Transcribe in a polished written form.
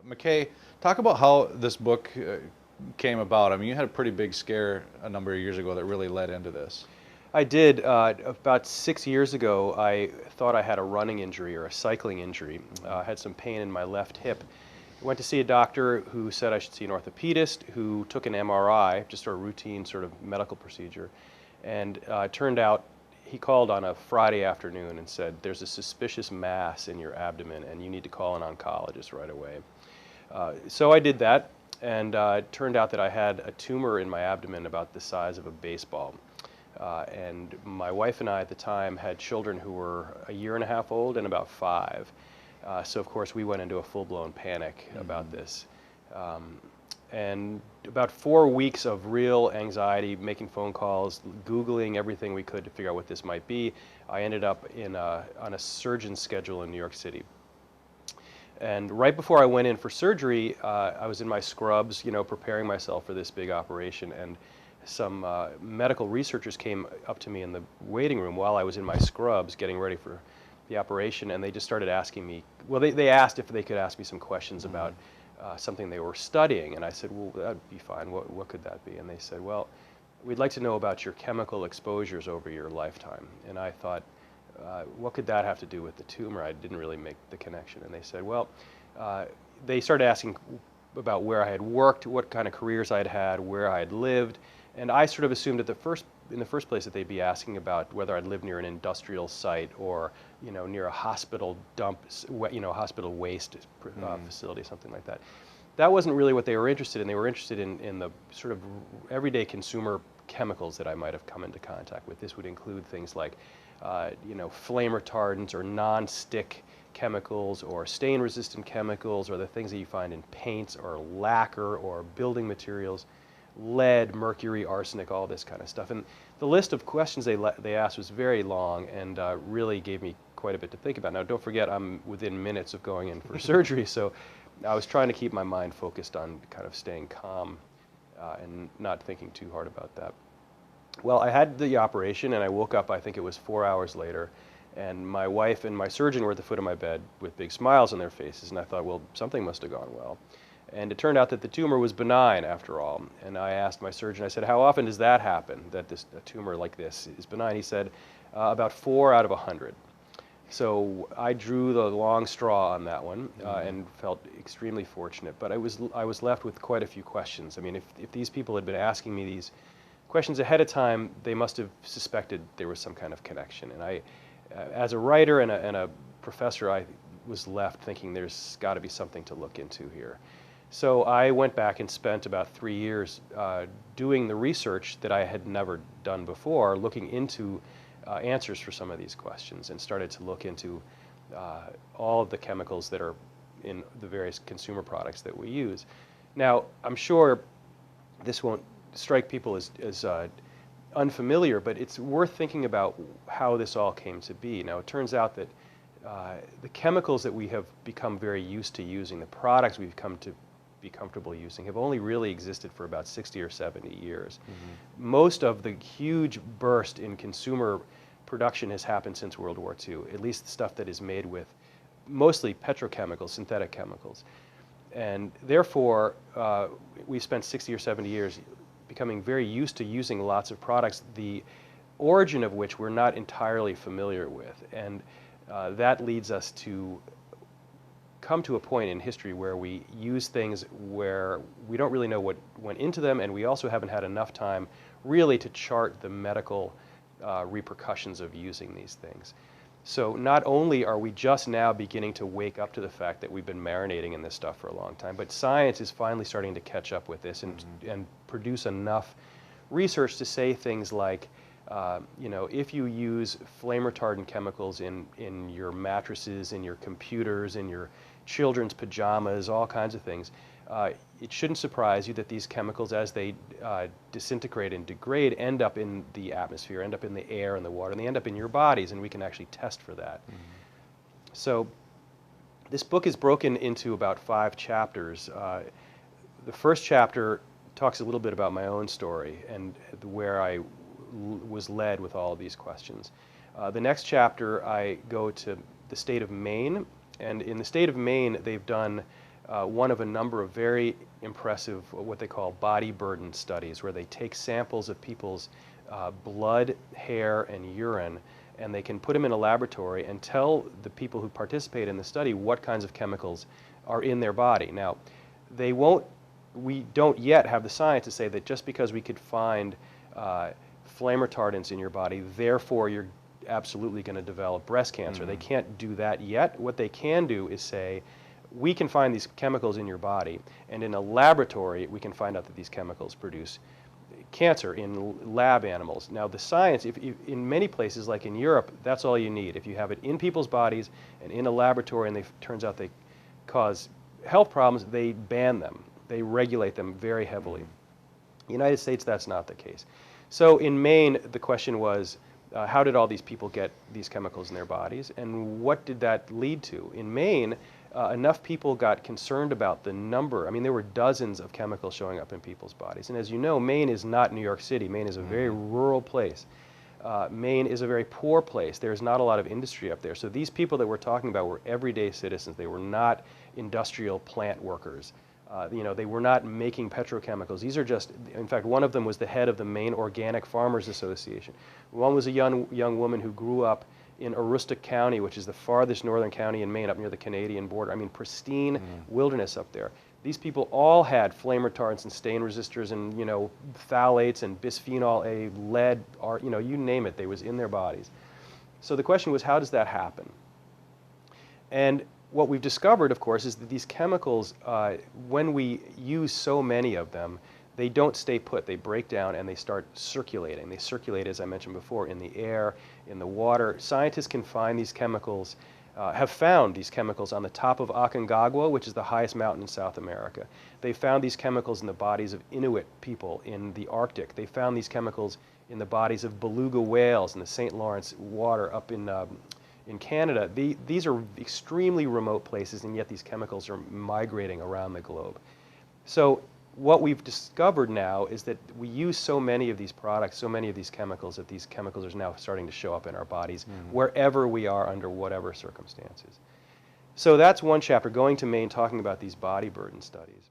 McKay, talk about how this book came about. I mean, you had a pretty big scare a number of years ago that really led into this. I did. About 6 years ago, I thought I had a running injury or a cycling injury. I had some pain in my left hip. I went to see a doctor who said I should see an orthopedist, who took an MRI, just a routine sort of medical procedure. And it turned out he called on a Friday afternoon and said, there's a suspicious mass in your abdomen and you need to call an oncologist right away. So I did that, and it turned out that I had a tumor in my abdomen about the size of a baseball. And my wife and I at the time had children who were a year and a half old and about 5. So of course we went into a full-blown panic about this. And about 4 weeks of real anxiety, making phone calls, Googling everything we could to figure out what this might be, I ended up on a surgeon's schedule in New York City. And right before I went in for surgery, I was in my scrubs, preparing myself for this big operation, and some medical researchers came up to me in the waiting room while I was in my scrubs getting ready for the operation, and they just started asking me, well, they asked if they could ask me some questions about something they were studying, and I said, well, that'd be fine. What could that be? And they said, well, we'd like to know about your chemical exposures over your lifetime. And I thought, what could that have to do with the tumor? I didn't really make the connection. And they said, well, they started asking about where I had worked, what kind of careers I'd had, where I had lived, and I sort of assumed in the first place that they'd be asking about whether I'd lived near an industrial site or near a hospital dump, hospital waste facility, something like that. That wasn't really what they were interested in. They were interested in the sort of everyday consumer chemicals that I might have come into contact with. This would include things like flame retardants or non-stick chemicals or stain-resistant chemicals, or the things that you find in paints or lacquer or building materials, lead, mercury, arsenic, all this kind of stuff. And the list of questions they asked was very long and really gave me quite a bit to think about. Now, don't forget, I'm within minutes of going in for surgery, so I was trying to keep my mind focused on kind of staying calm and not thinking too hard about that. Well, I had the operation, and I woke up, I think it was 4 hours later, and my wife and my surgeon were at the foot of my bed with big smiles on their faces, and I thought, well, something must have gone well. And it turned out that the tumor was benign after all. And I asked my surgeon, I said, how often does that happen, that a tumor like this is benign? He said, about 4 out of 100. So I drew the long straw on that one and felt extremely fortunate. But I was left with quite a few questions. I mean, if these people had been asking me these questions ahead of time, they must have suspected there was some kind of connection. And I, as a writer and a professor, I was left thinking there's got to be something to look into here. So I went back and spent about 3 years doing the research that I had never done before, looking into answers for some of these questions, and started to look into all of the chemicals that are in the various consumer products that we use. Now, I'm sure this won't strike people as unfamiliar, but it's worth thinking about how this all came to be. Now, it turns out that the chemicals that we have become very used to using, the products we've come to be comfortable using, have only really existed for about 60 or 70 years. Most of the huge burst in consumer production has happened since World War II, at least the stuff that is made with mostly petrochemicals, synthetic chemicals. And therefore, we spent 60 or 70 years becoming very used to using lots of products, the origin of which we're not entirely familiar with. And that leads us to come to a point in history where we use things where we don't really know what went into them, and we also haven't had enough time really to chart the medical repercussions of using these things. So not only are we just now beginning to wake up to the fact that we've been marinating in this stuff for a long time, but science is finally starting to catch up with this and produce enough research to say things like, if you use flame retardant chemicals in your mattresses, in your computers, in your children's pajamas, all kinds of things, it shouldn't surprise you that these chemicals, as they disintegrate and degrade, end up in the atmosphere, end up in the air and the water, and they end up in your bodies, and we can actually test for that. So this book is broken into about 5 chapters. The first chapter talks a little bit about my own story and where I was led with all of these questions. The next chapter, I go to the state of Maine, and in the state of Maine, they've done one of a number of very impressive, what they call body burden studies, where they take samples of people's blood, hair, and urine, and they can put them in a laboratory and tell the people who participate in the study what kinds of chemicals are in their body. Now, we don't yet have the science to say that just because we could find flame retardants in your body, therefore you're absolutely going to develop breast cancer. They can't do that yet. What they can do is say, we can find these chemicals in your body, and in a laboratory we can find out that these chemicals produce cancer in lab animals. Now the science, in many places like in Europe, that's all you need. If you have it in people's bodies and in a laboratory and turns out they cause health problems, they ban them. They regulate them very heavily. In the United States, that's not the case. So in Maine, the question was, how did all these people get these chemicals in their bodies, and what did that lead to? In Maine, enough people got concerned about the number. I mean, there were dozens of chemicals showing up in people's bodies. And as you know, Maine is not New York City. Maine is a very rural place. Maine is a very poor place. There's not a lot of industry up there. So these people that we're talking about were everyday citizens. They were not industrial plant workers. They were not making petrochemicals. These are just, in fact, one of them was the head of the Maine Organic Farmers Association. One was a young woman who grew up in Aroostook County, which is the farthest northern county in Maine, up near the Canadian border. I mean, pristine wilderness up there. These people all had flame retardants and stain resistors and, phthalates and bisphenol A, lead, you name it, they was in their bodies. So the question was, how does that happen? And what we've discovered, of course, is that these chemicals, when we use so many of them, they don't stay put. They break down and they start circulating. They circulate, as I mentioned before, in the air, in the water. Scientists can find these chemicals, have found these chemicals on the top of Aconcagua, which is the highest mountain in South America. They found these chemicals in the bodies of Inuit people in the Arctic. They found these chemicals in the bodies of beluga whales in the St. Lawrence water up in Canada. These are extremely remote places, and yet these chemicals are migrating around the globe. So what we've discovered now is that we use so many of these products, so many of these chemicals, that these chemicals are now starting to show up in our bodies wherever we are, under whatever circumstances. So that's one chapter, going to Maine, talking about these body burden studies.